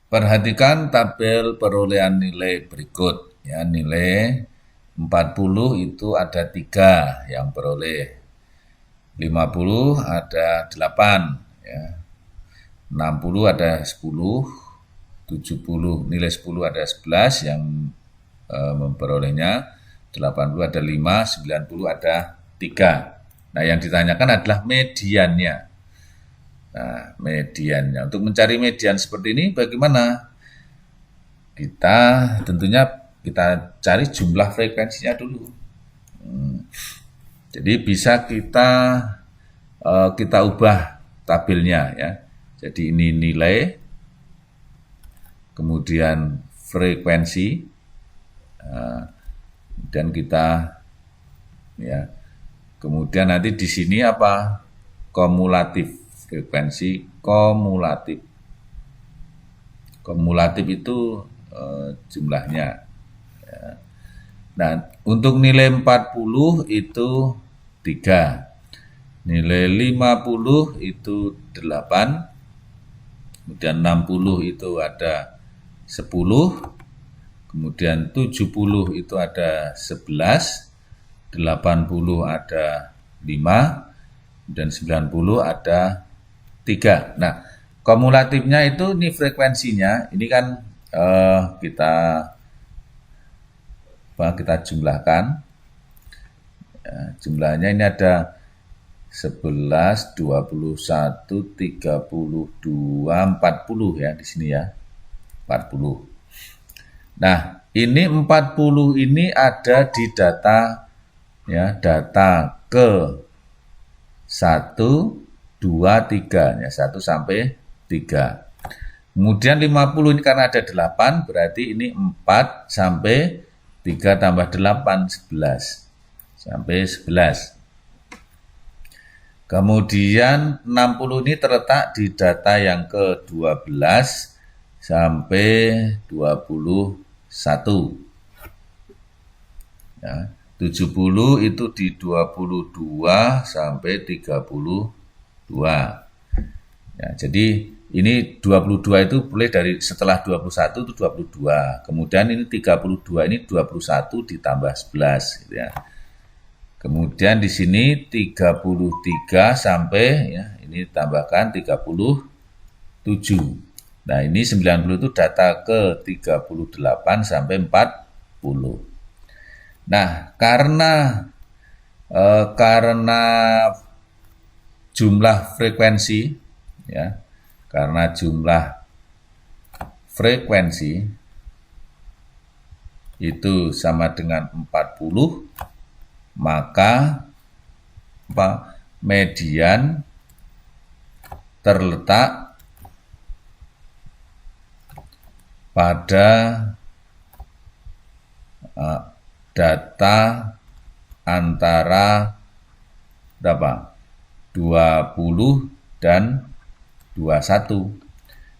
Perhatikan tabel perolehan nilai berikut. Ya, nilai 40 itu ada 3 yang beroleh. 50 ada 8. Ya. 60 ada 10. 70 nilai 10 ada 11 yang memperolehnya. 80 ada 5, 90 ada 3. Nah, yang ditanyakan adalah mediannya. Nah, mediannya. Untuk mencari median seperti ini bagaimana? Tentunya kita cari jumlah frekuensinya dulu. Jadi bisa kita ubah tabelnya ya. Jadi ini nilai, kemudian frekuensi, dan kita ya. Kemudian nanti di sini apa? Kumulatif, frekuensi kumulatif. Kumulatif itu jumlahnya. Ya. Nah, untuk nilai 40 itu 3. Nilai 50 itu 8. Kemudian 60 itu ada 10. Kemudian 70 itu ada 11. 80 ada 5. Dan 90 ada 3. Nah, kumulatifnya itu ini frekuensinya. Ini kan kita jumlahkan. Ya, jumlahnya ini ada 11, 21, 32, 40 ya di sini ya. 40. Nah, ini 40 ini ada di data ya, data ke 1, 2, 3 ya, 1 sampai 3. Kemudian 50 ini karena ada 8, berarti ini 4 sampai 3 tambah 8, 11. Sampai 11. Kemudian 60 ini terletak di data yang ke-12 sampai 21. Ya, 70 itu di 22 sampai 32. Ya, jadi ini 22 itu boleh dari setelah 21 itu 22. Kemudian ini 32 ini 21 ditambah 11 gitu ya. Kemudian di sini 33 sampai ya, ini tambahkan 37. Nah, ini 90 itu data ke 38 sampai 40. Nah, karena jumlah frekuensi ya, karena jumlah frekuensi itu sama dengan 40, maka median terletak pada data antara berapa? 20 dan 21.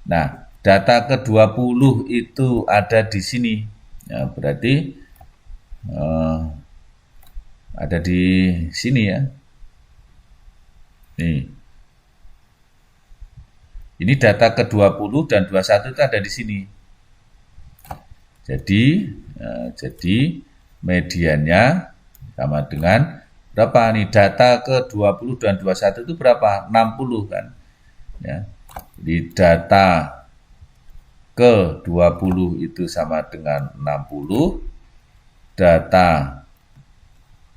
Nah, data ke-20 itu ada di sini. Ya, berarti ada di sini ya. Nih. Ini data ke-20 dan 21 itu ada di sini. Jadi mediannya sama dengan berapa nih? Data ke-20 dan 21 itu berapa? 60 kan. Ya. Jadi data ke-20 itu sama dengan 60. Data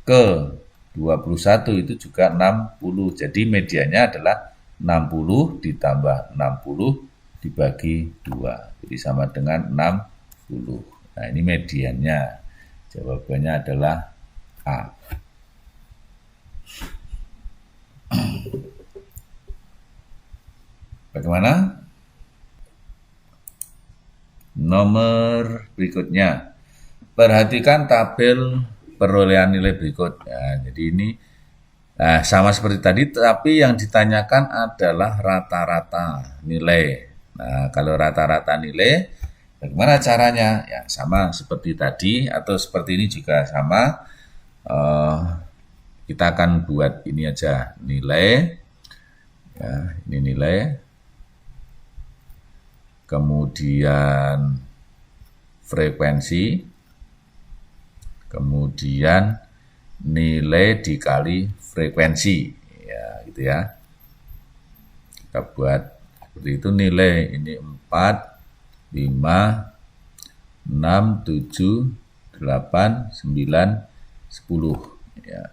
ke-21 itu juga 60. Jadi mediannya adalah 60 ditambah 60 dibagi 2. Jadi sama dengan 60. Nah, ini mediannya. Jawabannya adalah A. Bagaimana? Nomor berikutnya. Perhatikan tabel perolehan nilai berikut. Ya, jadi ini sama seperti tadi, tapi yang ditanyakan adalah rata-rata nilai. Nah, kalau rata-rata nilai, bagaimana caranya? Ya, sama seperti tadi, atau seperti ini juga sama. Kita akan buat ini aja, nilai. Ya, ini nilai. kemudian frekuensi, kemudian nilai dikali frekuensi, ya gitu ya. Kita buat seperti itu, nilai ini 4, 5, 6, 7, 8, 9, 10 ya.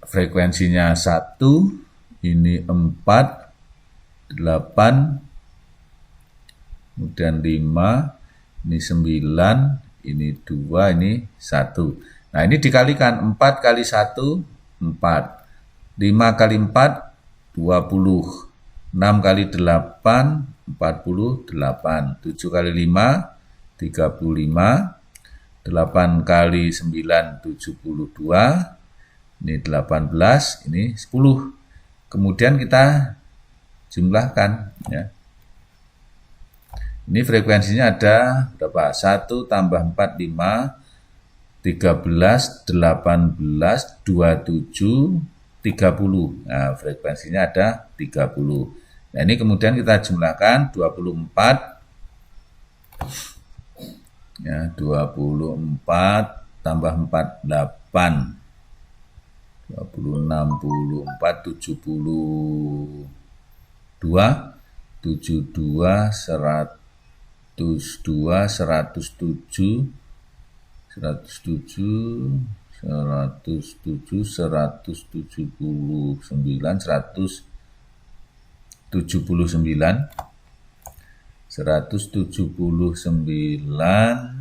Frekuensinya 1, ini 4, 8, kemudian 5, ini 9, ini 2, ini 1. Nah, ini dikalikan 4 kali 1, 4. 5 kali 4, 20. 6 kali 8, 48. 7 kali 5, 35. 8 kali 9, 72. Ini 18, ini 10. Kemudian kita jumlahkan ya. Ini frekuensinya ada berapa? 1 tambah 4, 5, 13, 18, 27, 30. Nah, frekuensinya ada 30. Nah, ini kemudian kita jumlahkan 24. Ya, 24 tambah 4, 8. 20, 64, 72, 72, 102, 107, 107, 107, 179, 179, 179,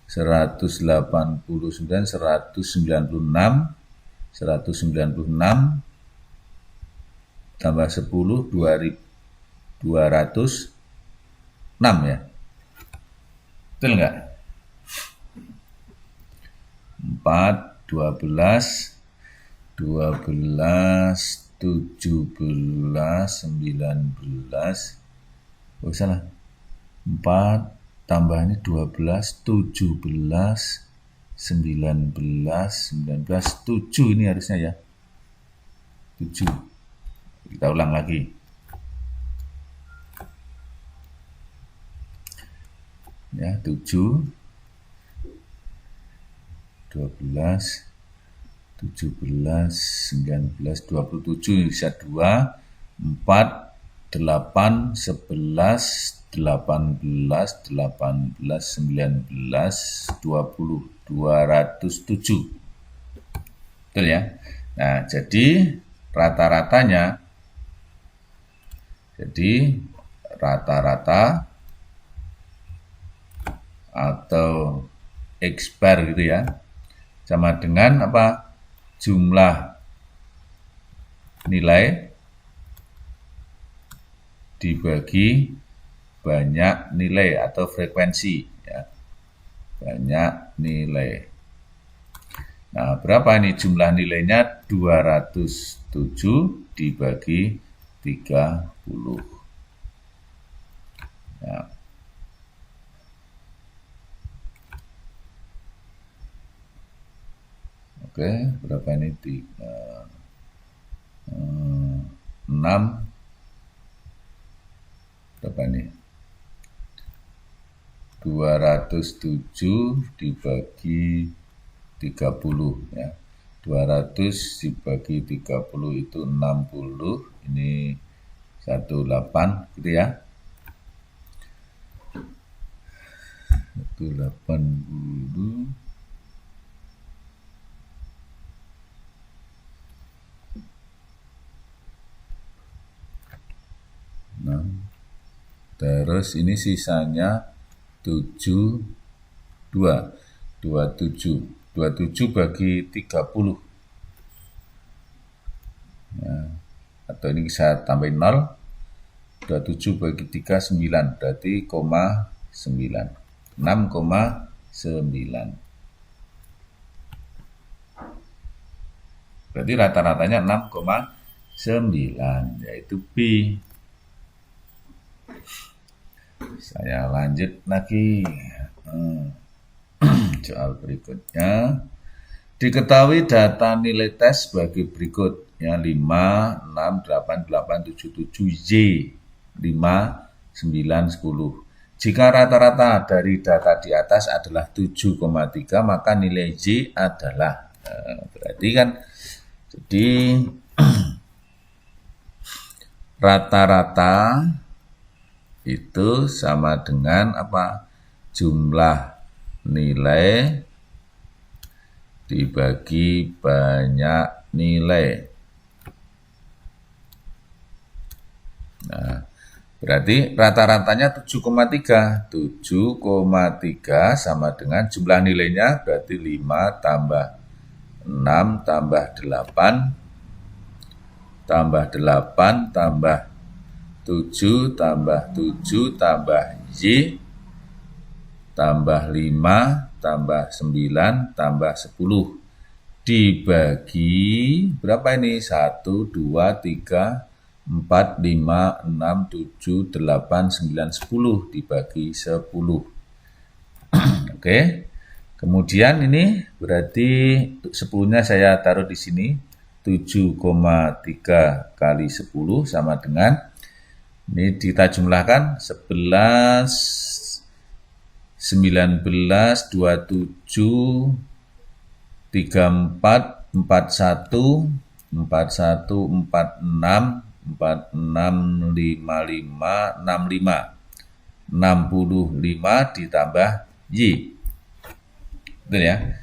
189, 196, 196 tambah 10, 206 ya. Betul enggak? 4, 12, 12, 17, 19. Oh salah. 4 tambahnya 12, 17, 19, 7 ini harusnya ya. 7. Kita ulang lagi. Ya, 7, 12, 17, 19, 27 bisa 2, 4, 8, 11, 18, 19, 20, 207. Betul ya? Nah, jadi rata-ratanya, rata-rata atau X-bar gitu ya, sama dengan apa? Jumlah nilai dibagi banyak nilai atau frekuensi ya. Banyak nilai. Nah, berapa ini jumlah nilainya? 207 dibagi 30. Ya. Oke, berapa ini? 6. Berapa ini? 207 dibagi 30 ya. 200 dibagi 30 itu 60. Ini 18 gitu ya. 180. Nah, terus ini sisanya 27 bagi 30 ya. Atau ini saya tambahin 0, 27 bagi 3, 9, berarti 6,9. Berarti rata-ratanya 6,9, yaitu B. Saya lanjut lagi. Soal berikutnya. Diketahui data nilai tes sebagai berikut. ya 5, 6, 8, 8, 7, 7, Y 5, 9, 10. Jika rata-rata dari data di atas adalah 7,3, maka nilai Y adalah, berarti kan, jadi rata-rata itu sama dengan apa? Jumlah nilai dibagi banyak nilai. Nah, berarti rata-ratanya 7,3. 7,3 sama dengan jumlah nilainya berarti 5 tambah 6 tambah 8 tambah 8 tambah 7 tambah 7 tambah Y tambah 5 tambah 9 tambah 10 dibagi berapa ini? 1, 2, 3, 4, 5, 6, 7, 8, 9, 10 dibagi 10. Oke. Kemudian ini berarti 10-nya saya taruh di sini. 7,3 kali 10 sama dengan, ini kita jumlahkan 11, 19, 27, 34, 41, 41, 46, 46, 55, 65, 65 ditambah Y. Betul ya?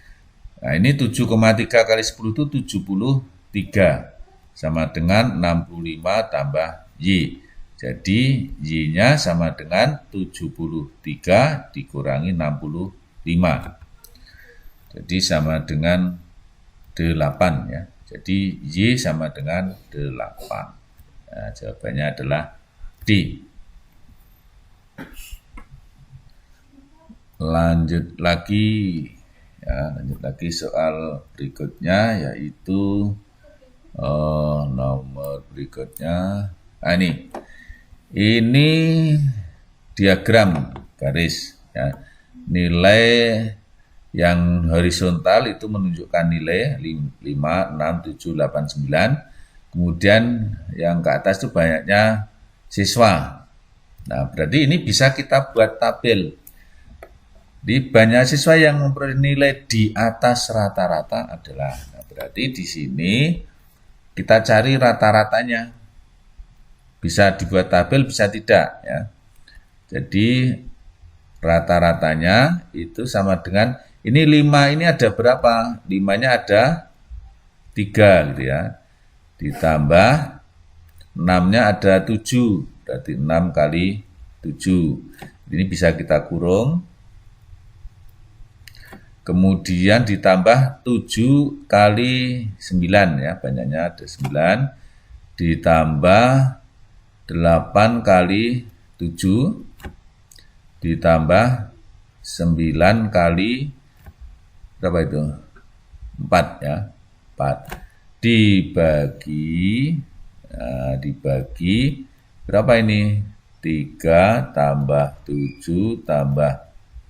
Nah, ini 7,3 kali 10 itu 73. Sama dengan 65 tambah Y. Jadi, Y-nya sama dengan 73 dikurangi 65. Jadi, sama dengan 8 ya. Jadi, Y sama dengan 8. Nah, jawabannya adalah D. Lanjut lagi soal berikutnya, yaitu nomor berikutnya. Nah, ini diagram garis ya. Nilai yang horizontal itu menunjukkan nilai 5, 6, 7, 8, 9. Kemudian yang ke atas itu banyaknya siswa. Nah, berarti ini bisa kita buat tabel. Di banyak siswa yang memperoleh nilai di atas rata-rata adalah, nah berarti di sini kita cari rata-ratanya. Bisa dibuat tabel, bisa tidak ya. Jadi rata-ratanya itu sama dengan, ini 5 ini ada berapa? 5-nya ada 3 gitu ya. Ditambah 6-nya ada 7, berarti 6 kali 7. Ini bisa kita kurung. Kemudian ditambah 7 kali 9 ya, banyaknya ada 9. Ditambah 8 kali 7. Ditambah 9 kali berapa itu? 4 ya, 4. Dibagi berapa ini? 3 tambah 7 tambah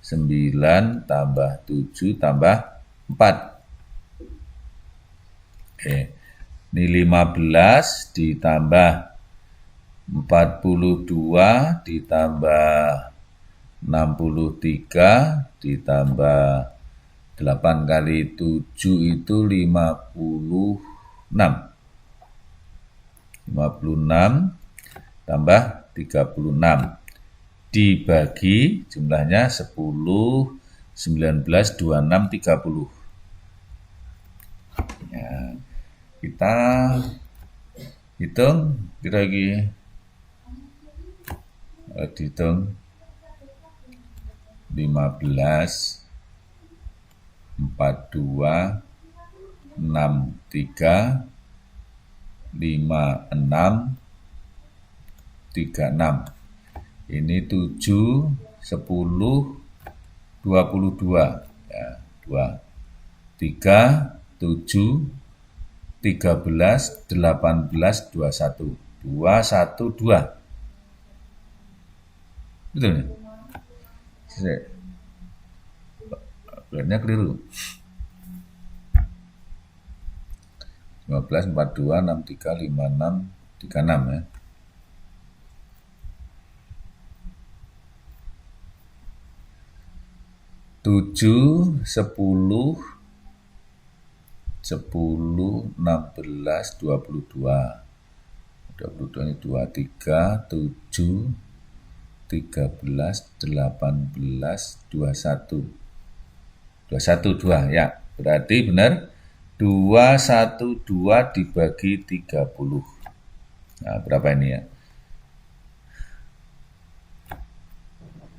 9 tambah 7 tambah 4. Oke. Ini 15 ditambah 42 ditambah 63 ditambah 8 kali 7 itu 56. 56 tambah 36. Dibagi jumlahnya 10, 19, 26, 30. Ya, kita hitung kira-kira, dihitung 15, 42, 63, 56, 36. Ini 7, 10, 22 ya, 2, 3, 7, 13, 18, 21, 212. Betul nih? Beratnya keliru. 15, 42, 63, 56, 36 ya. 7, 10, 16, 22. 22 ini 23, 7, 13, 18, 21. 212 ya. Berarti benar 212 dibagi 30. Nah, berapa ini ya?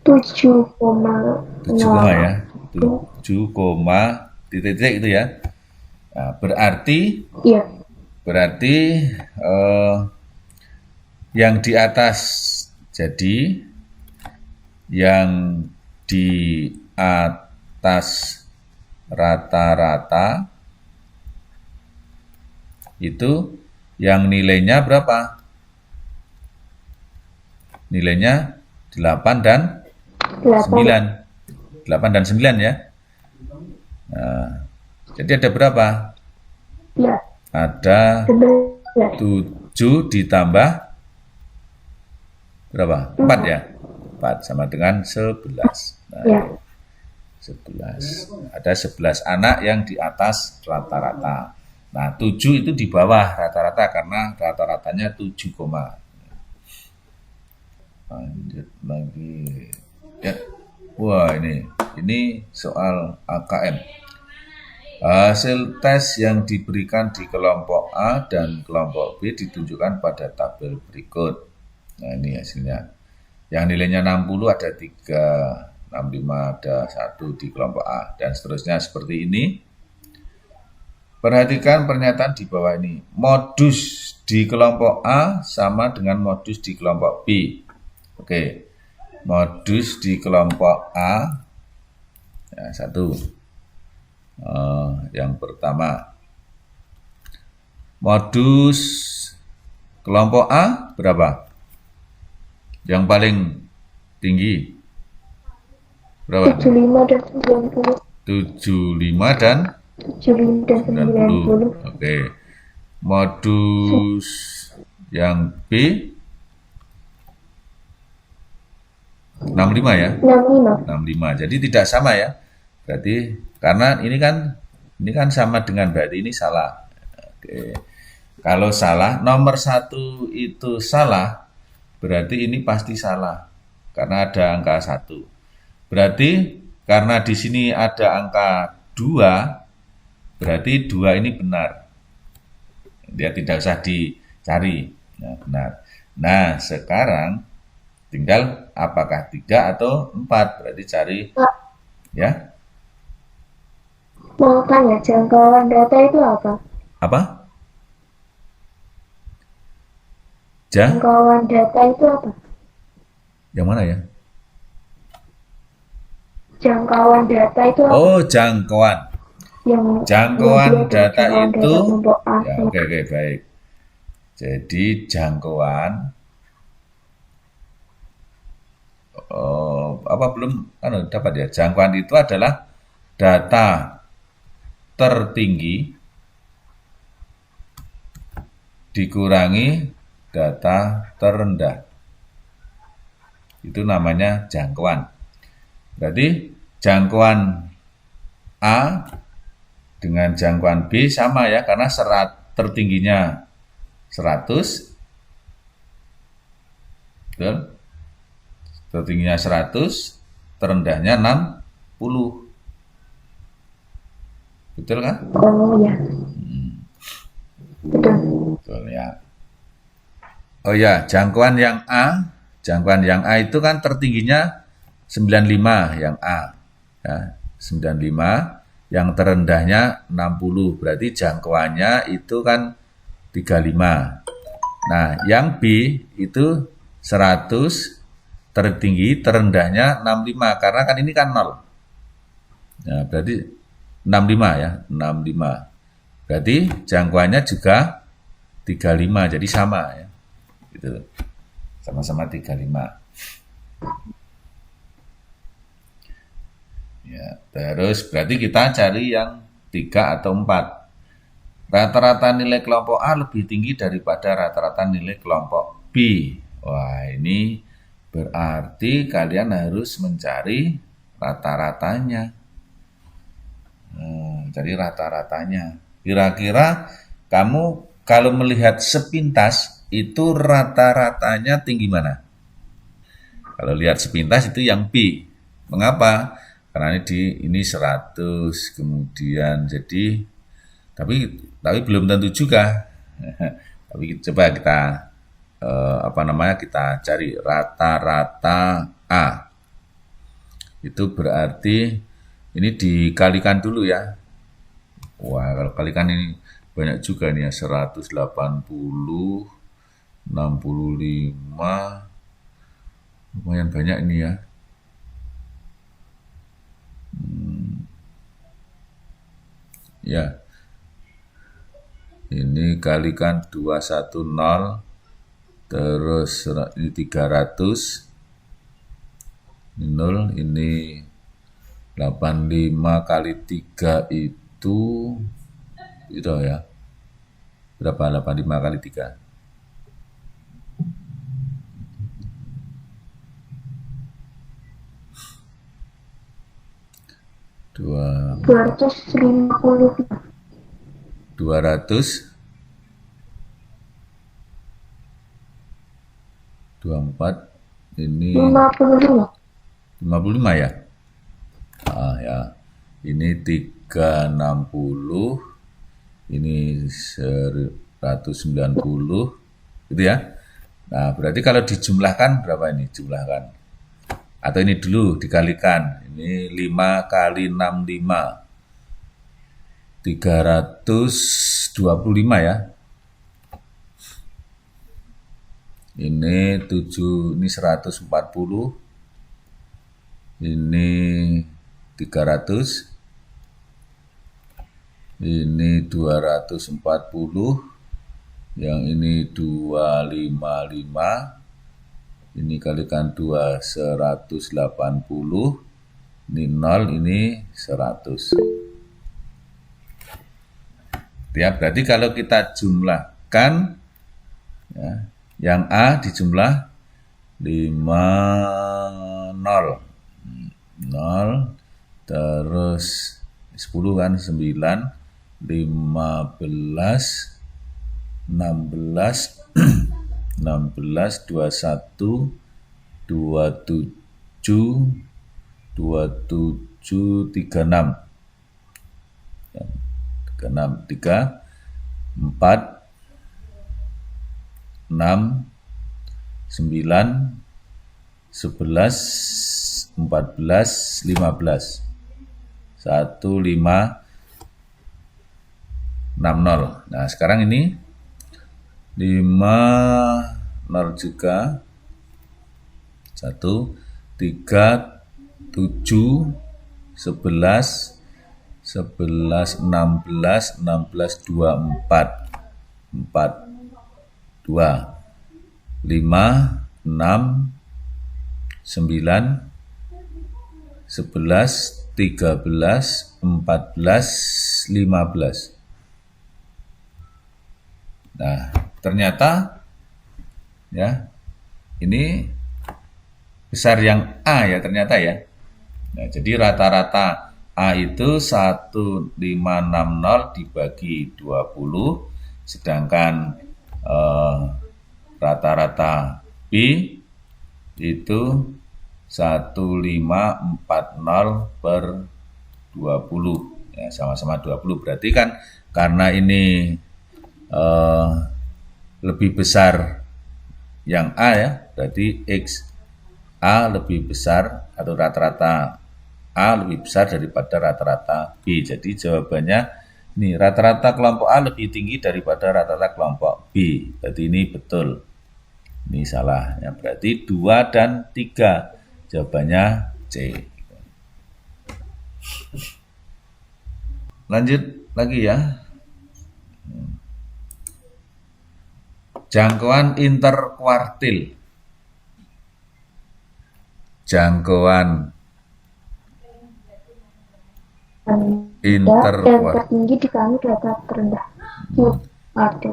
7, ya. 7, titik itu ya. Nah, berarti Iya. yang di atas, jadi yang di atas rata-rata itu yang nilainya berapa? Nilainya 8 dan 9. 8 dan 9 ya. Nah, jadi ada berapa? Iya. Ada 7 ditambah berapa? 4 ya? 4 sama dengan 11. Nah, Ya. 11. Ada 11 anak yang di atas rata-rata. Nah, 7 itu di bawah rata-rata karena rata-ratanya 7, lanjut lagi. Ya. Wah, ini soal AKM. Hasil tes yang diberikan di kelompok A dan kelompok B ditunjukkan pada tabel berikut. Nah, ini hasilnya. Yang nilainya 60 ada 3, 65 ada 1 di kelompok A, dan seterusnya seperti ini. Perhatikan pernyataan di bawah ini. Modus di kelompok A sama dengan modus di kelompok B. Oke, modus di kelompok A, ya, 1. Yang pertama, modus kelompok A berapa? Yang paling tinggi berapa? 75 dan 90. 75 dan 90. Oke. Modus yang B 65 ya? 65. Jadi tidak sama ya. Berarti karena ini kan sama dengan, berarti ini salah. Oke. Kalau salah, nomor 1 itu salah, berarti ini pasti salah. Karena ada angka 1. Berarti karena di sini ada angka 2, berarti 2 ini benar. Dia tidak usah dicari. Nah, benar. Nah, sekarang tinggal apakah 3 atau 4, berarti cari ya. Mau tanya, jangkauan data itu apa? Apa? Jangkauan data itu apa? Yang mana ya? Jangkauan data itu apa? Oh, jangkauan. Jangkauan data itu ya, oke, baik. Jadi jangkauan apa belum dapat ya? Jangkauan itu adalah data tertinggi dikurangi data terendah. Itu namanya jangkauan. Berarti jangkauan A dengan jangkauan B sama ya, karena tertingginya 100, betul? Tertingginya 100, terendahnya 60. Betul kan? Oh ya. Betul. Betul ya. Oh ya, jangkauan yang A itu kan tertingginya 95 yang A. Ya, 95, yang terendahnya 60. Berarti jangkauannya itu kan 35. Nah, yang B itu 100, tertinggi, terendahnya 65. Karena kan ini kan 0. Nah, berarti 65 ya, 65. Berarti jangkauannya juga 35, jadi sama ya. Gitu. Sama-sama 35. Ya, terus berarti kita cari yang 3 atau 4. rata-rata nilai kelompok A lebih tinggi daripada rata-rata nilai kelompok B. Wah, ini berarti kalian harus mencari rata-ratanya. Cari rata-ratanya. Kira-kira kamu kalau melihat sepintas itu rata-ratanya tinggi mana? Kalau lihat sepintas itu yang B. Mengapa? Karena ini 100, kemudian jadi tapi belum tentu juga. Tapi coba kita kita cari rata-rata A. Itu berarti ini dikalikan dulu ya. Wah, kalau kalikan ini banyak juga nih ya, 180, 65, lumayan banyak ini ya. Ya, ini kalikan 210, terus ini 300, ini 0, ini 85 kali 3 itu ya. Berapa 85 kali 3? Dua 250. 200 24 ini 55. 55 ya. Ya. Ini 360, ini 190 gitu ya. Nah, berarti kalau dijumlahkan berapa ini? Jumlahkan. Atau ini dulu dikalikan. Ini 5 kali 65. 325 ya. Ini 7, ini 140. Ini 300. Ini 240. Yang ini 255. Ini kalikan 2, 180. Ini 0, ini 100. Ya, berarti kalau kita jumlahkan ya, yang A dijumlah 5, 0, terus 10 kan 9, 15, 16, 16, 21, 27, 36. 6, 3, 4, 6, 9, 11, 14, 15. 1, 5, 6, 0. Nah, sekarang ini 5, 0 juga. 1, 3, 7, 11, 11, 16, 16, 24, 4, 2, 5, 6, 9, 11, 13, 14, 15. Nah, ternyata ya ini besar yang A ya ternyata ya. Nah, jadi rata-rata A itu 1560 dibagi 20, sedangkan rata-rata B itu 1540 per 20. Ya, sama-sama 20. Berarti kan karena ini lebih besar yang A ya, berarti X A lebih besar atau rata-rata A lebih besar daripada rata-rata B. Jadi jawabannya ini rata-rata kelompok A lebih tinggi daripada rata-rata kelompok B. Berarti ini betul. Ini salah. Ya, berarti 2 dan 3. Jawabannya C. Lanjut lagi ya. Jangkauan interkuartil. Jangkauan Yang tertinggi di kami data terendah. Ada.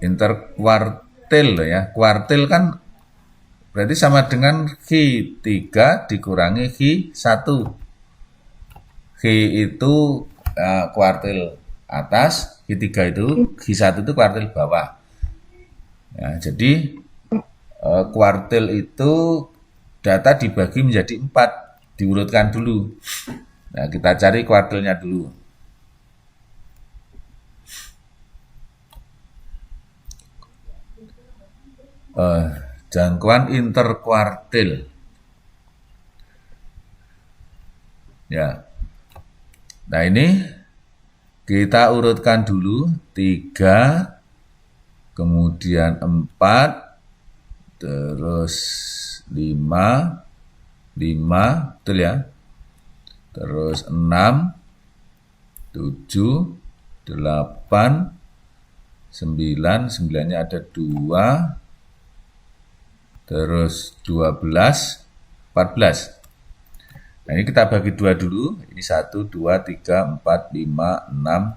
Interkuartil loh ya. Kuartil kan berarti sama dengan Q3 dikurangi Q1. Q itu kuartil atas, Q3 itu, Q1 itu kuartil bawah. Ya, jadi kuartil itu data dibagi menjadi 4, diurutkan dulu. Nah, kita cari kuartilnya dulu. Jangkauan interkuartil. Ya. Nah, ini kita urutkan dulu 3, kemudian 4, terus 5, betul ya? Terus 6, 7, 8, 9, 9-nya ada 2, terus 12, 14. Nah, ini kita bagi 2 dulu. Ini 1, 2, 3, 4, 5, 6,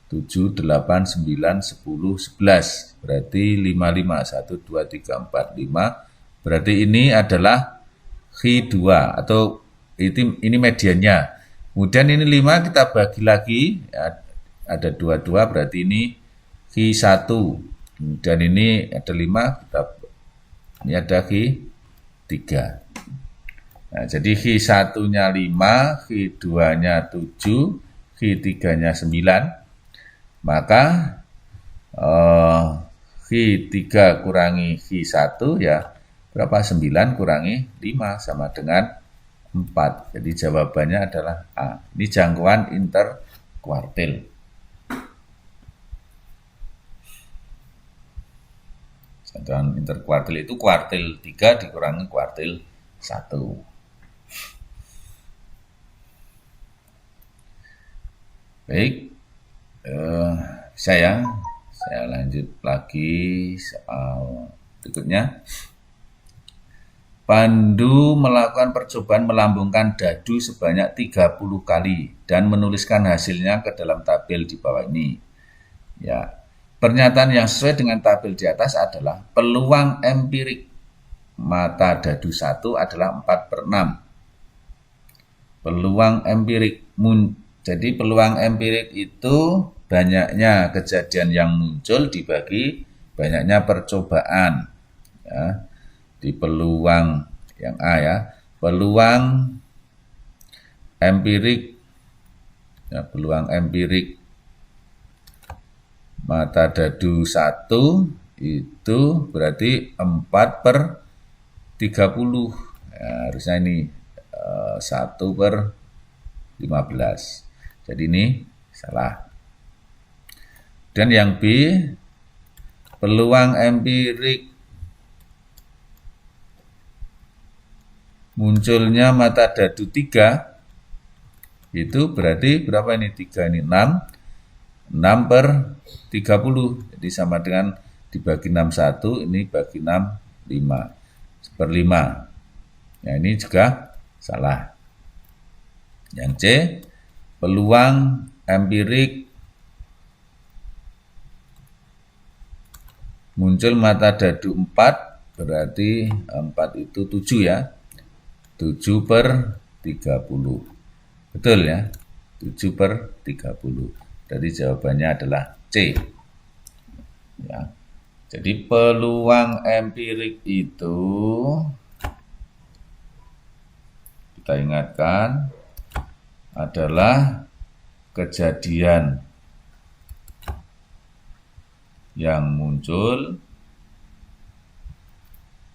7, 8, 9, 10, 11. Berarti 55. 1, 2, 3, 4, 5. Berarti ini adalah Q2 atau ini mediannya. Kemudian ini 5 kita bagi lagi. Ada 22 berarti ini Q1. Dan ini ada 5, ini ada Q3. Nah, jadi Q1-nya 5, Q2-nya 7, Q3-nya 9. Maka Q3 kurangi Q1 ya berapa? 9 kurangi 5 sama dengan 4. Jadi jawabannya adalah A. Ini jangkauan interkuartil. Jangkauan interkuartil itu kuartil 3 dikurangi kuartil 1. Baik, saya lanjut lagi soal berikutnya. Pandu melakukan percobaan melambungkan dadu sebanyak 30 kali dan menuliskan hasilnya ke dalam tabel di bawah ini. Ya, pernyataan yang sesuai dengan tabel di atas adalah peluang empirik mata dadu 1 adalah 4/6. Peluang empirik jadi peluang empirik itu banyaknya kejadian yang muncul dibagi banyaknya percobaan. Ya, di peluang yang A ya, peluang empirik, ya, peluang empirik mata dadu 1 itu berarti 4/30. Ya, harusnya ini 1/15. Jadi ini salah. Dan yang B, peluang empirik munculnya mata dadu 3 itu berarti berapa ini? 3 ini 6. 6/30. Jadi sama dengan dibagi 61, ini bagi 6, 5. 1/5. Nah, ini juga salah. Yang C, peluang empirik muncul mata dadu 4, berarti 4 itu 7 ya. 7/30. Betul ya? 7/30. Jadi jawabannya adalah C. Ya. Jadi peluang empirik itu kita ingatkan adalah kejadian yang muncul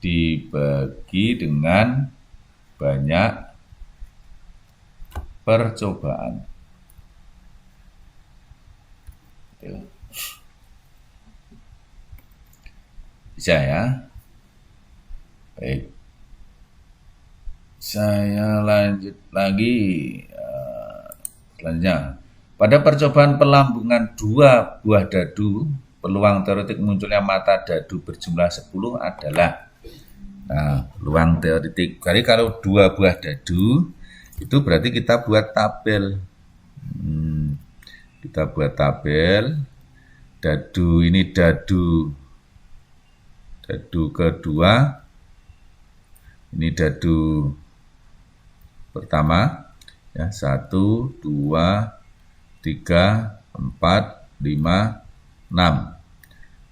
dibagi dengan banyak percobaan. Bisa ya? Baik. Saya lanjut lagi. Selanjutnya, pada percobaan pelambungan 2 buah dadu, peluang teoretik munculnya mata dadu berjumlah 10 adalah, nah, peluang teoretik. Jadi kalau 2 buah dadu, itu berarti kita buat tabel. Kita buat tabel. dadu ini dadu kedua, ini dadu pertama, ya 1, 2, 3, 4, 5, 6.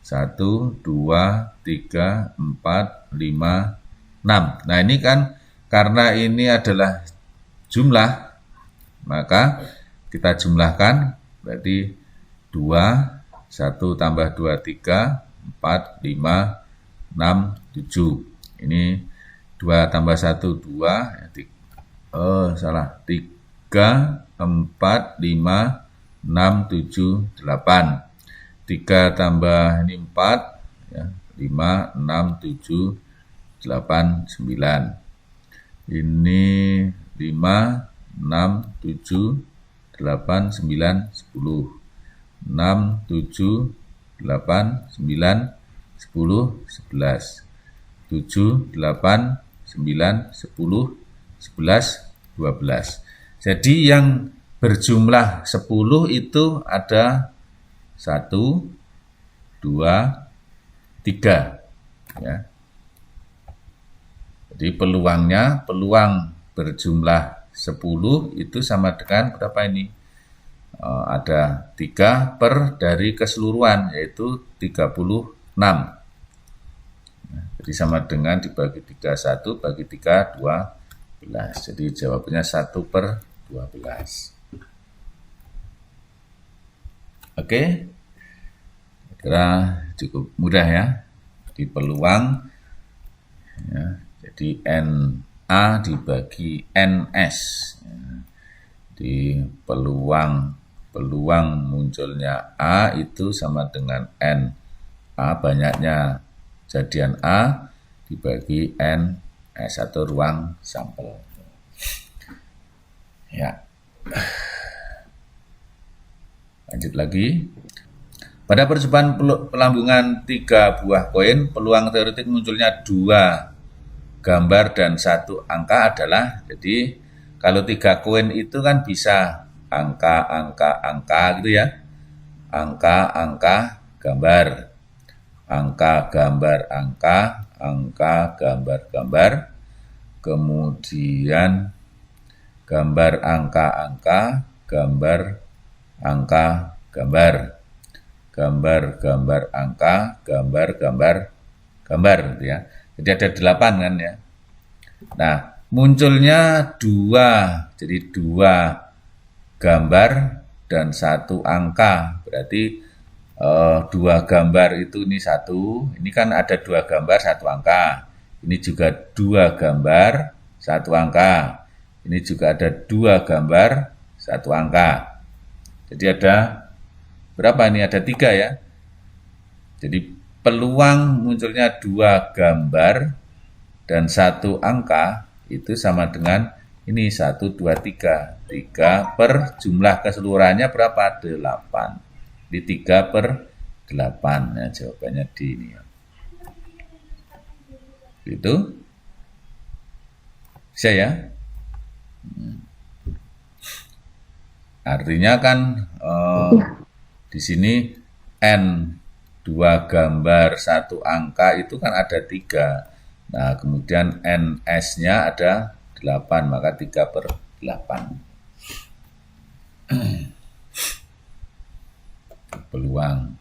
1, 2, 3, 4, 5, 6. Nah ini kan karena ini adalah jumlah, maka kita jumlahkan, berarti 2, 1 tambah 2, 3, 4, 5, 6, 7. Ini 2 tambah 1, 2. Salah. 3, 4, 5, 6, 7, 8. 3 tambah ini 4. Ya, 5, 6, 7, 8, 9. Ini 5, 6, 7, 8, 9, 10. 6, 7, 8, 9, 10, 11. 7, 8, 9, 10, 11, 12. Jadi yang berjumlah 10 itu ada 1, 2, 3. Ya. Jadi peluang berjumlah 10 itu sama dengan berapa ini? Ada 3 per dari keseluruhan, yaitu 36. Jadi sama dengan dibagi 3, 1 bagi 3, 12. Jadi jawabannya 1 per 12. Oke, kira cukup mudah ya. Di peluang, ya, jadi NA dibagi NS. Ya. Di peluang munculnya A itu sama dengan N. A banyaknya jadian A dibagi N S atau ruang sampel. Ya. Lanjut lagi. Pada percobaan pelambungan 3 buah koin, peluang teoretik munculnya 2 gambar dan 1 angka adalah, jadi kalau 3 koin itu kan bisa angka gitu ya. Angka gambar. Angka gambar angka gambar. Kemudian gambar angka gambar angka gambar. Gambar angka gambar gitu ya. Jadi ada 8 kan ya. Nah, munculnya 2, jadi 2 gambar dan 1 angka, berarti 2 gambar itu ini 1, ini kan ada 2 gambar 1 angka, ini juga 2 gambar 1 angka, ini juga ada 2 gambar 1 angka. Jadi ada berapa ini? Ada 3 ya. Jadi peluang munculnya 2 gambar dan 1 angka itu sama dengan ini 1, 2, 3. 3 per jumlah keseluruhannya berapa? 8. Di 3 per 8. Nah, jawabannya D ini ya. Gitu. Bisa ya? Artinya kan di sini N 2 gambar 1 angka itu kan ada 3. Nah, kemudian NS-nya ada 8, maka 3 per 8. Peluang.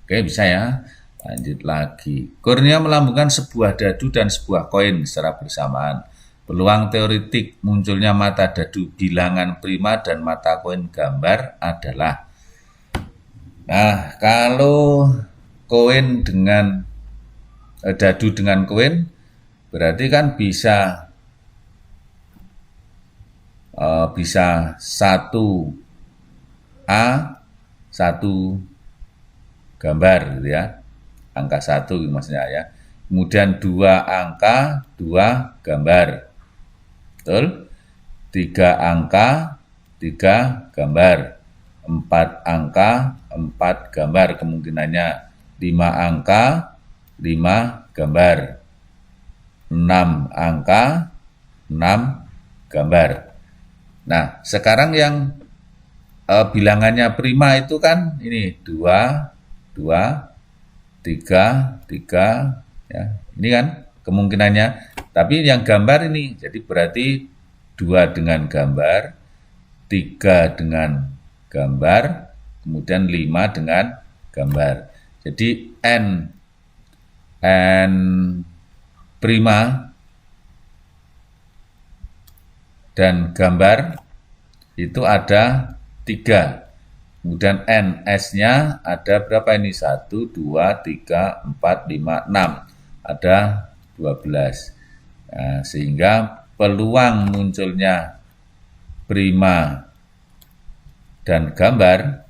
Oke, bisa ya. Lanjut lagi. Kurnia melambungkan sebuah dadu dan sebuah koin secara bersamaan. Peluang teoretik munculnya mata dadu bilangan prima dan mata koin gambar adalah. Nah, kalau koin dengan dadu dengan koin berarti kan bisa 1 A 1 gambar gitu ya, angka 1 maksudnya ya, kemudian 2 angka 2 gambar, betul, 3 angka 3 gambar, 4 angka 4 gambar kemungkinannya, 5 angka 5 gambar, 6 angka 6 gambar. Nah, sekarang yang bilangannya prima itu kan ini 2, 2, 3, 3, ya. Ini kan kemungkinannya. Tapi yang gambar ini, jadi berarti 2 dengan gambar, 3 dengan gambar, kemudian 5 dengan gambar. Jadi N prima dan gambar itu ada 3. Kemudian NS-nya ada berapa ini? 1, 2, 3, 4, 5, 6. Ada 12. Nah, sehingga peluang munculnya prima dan gambar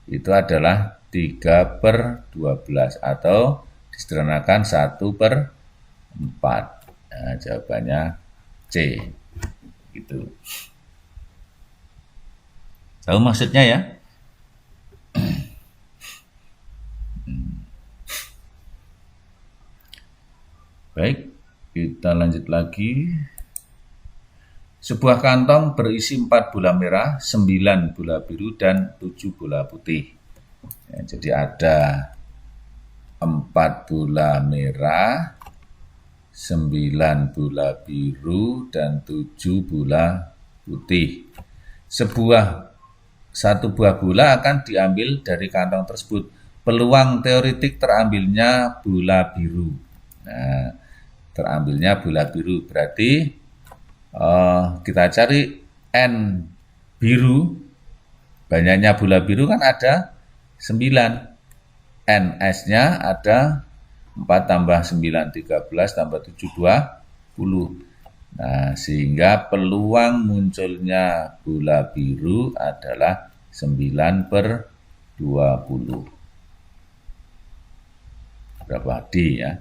itu adalah 3/12 atau disederhanakan 1/4. Nah, jawabannya C. Gitu. Tahu maksudnya ya? Baik, kita lanjut lagi. Sebuah kantong berisi 4 bola merah, 9 bola biru, dan 7 bola putih. Ya, jadi ada 4 bola merah, 9 bola biru, dan 7 bola putih. Satu buah bola akan diambil dari kantong tersebut. Peluang teoretik terambilnya bola biru. Nah, terambilnya bola biru berarti kita cari N biru, banyaknya bola biru kan ada 9. NS-nya ada 4 tambah 9, 13 tambah 7, 20. Nah, sehingga peluang munculnya bola biru adalah 9/20. Berapa D ya?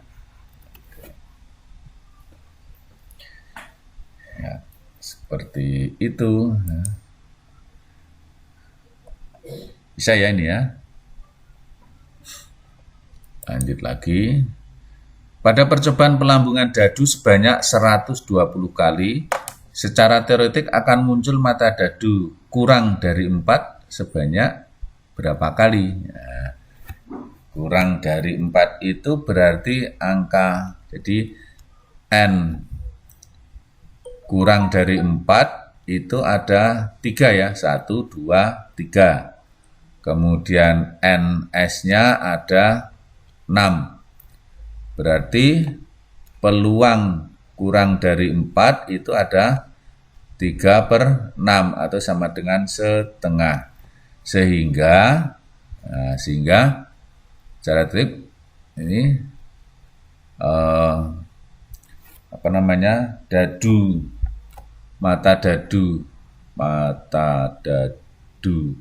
Ya, seperti itu. Bisa ya ini ya. Lanjut lagi. Pada percobaan pelambungan dadu sebanyak 120 kali, secara teoretik akan muncul mata dadu kurang dari 4 sebanyak berapa kali? Nah, kurang dari 4 itu berarti angka, jadi N kurang dari 4 itu ada 3 ya, 1, 2, 3. Kemudian NS-nya ada 6. Berarti peluang kurang dari 4 itu ada 3/6 atau sama dengan setengah. Sehingga secara trik ini mata dadu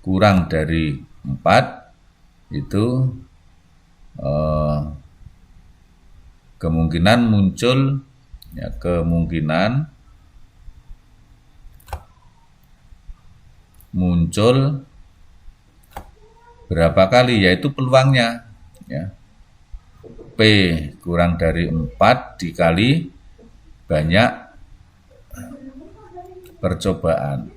kurang dari 4 itu kemungkinan muncul berapa kali, yaitu peluangnya ya. P kurang dari 4 dikali banyak percobaan.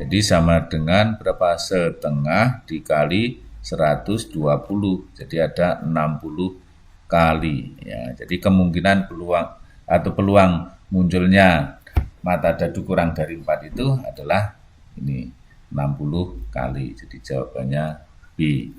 Jadi sama dengan berapa? Setengah dikali 120. Jadi ada 60 kali ya. Jadi kemungkinan peluang munculnya mata dadu kurang dari 4 itu adalah ini 60 kali. Jadi jawabannya B.